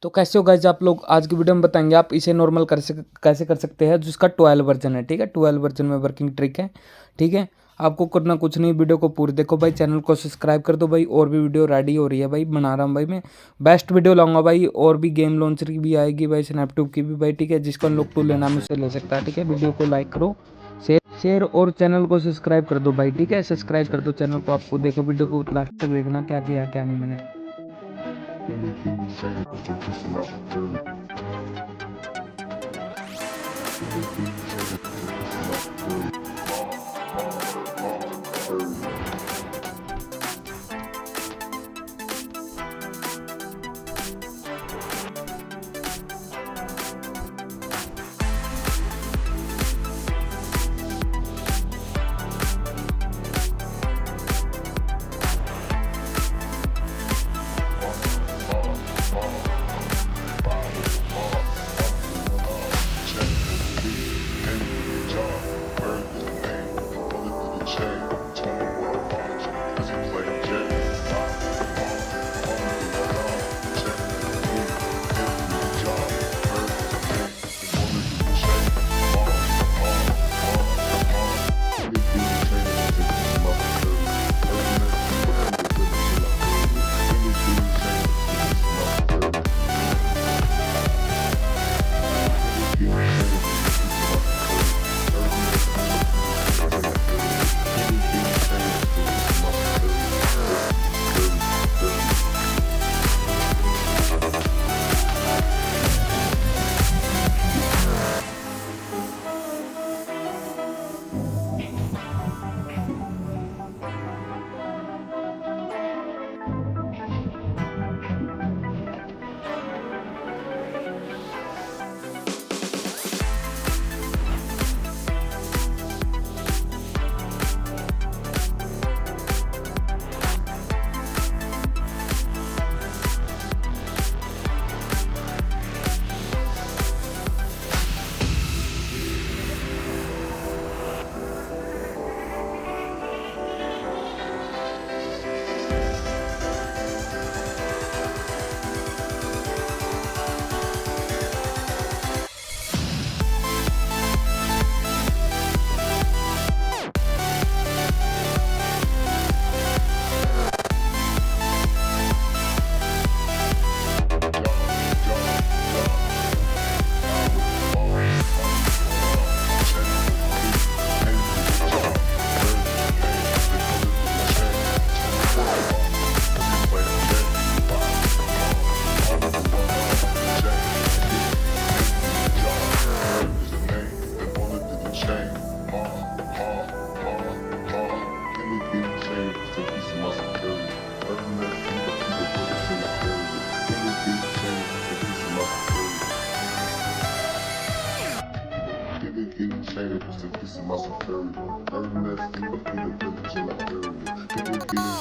तो कैसे हो गाइस आप लोग, आज की वीडियो में बताएंगे आप इसे नॉर्मल कैसे कर सकते हैं, जिसका 12 वर्जन है। ठीक है, 12 वर्जन में वर्किंग ट्रिक है। ठीक है, आपको करना कुछ नहीं, वीडियो को पूरी देखो भाई, चैनल को सब्सक्राइब कर दो भाई। और भी वीडियो रेडी हो रही है भाई, बना रहा हूँ भाई मैं, बेस्ट वीडियो लाऊंगा भाई। और भी गेम लॉन्चर की भी आएगी भाई, स्नैपट्यूब की भी भाई। ठीक है, जिसको अनलॉक टू लेना है उसे ले सकता है। ठीक है, वीडियो को लाइक करो, शेयर और चैनल को सब्सक्राइब कर दो भाई। ठीक है, सब्सक्राइब कर दो चैनल को। आपको देखो वीडियो को लास्ट तक देखना, क्या किया क्या नहीं मैंने। Getting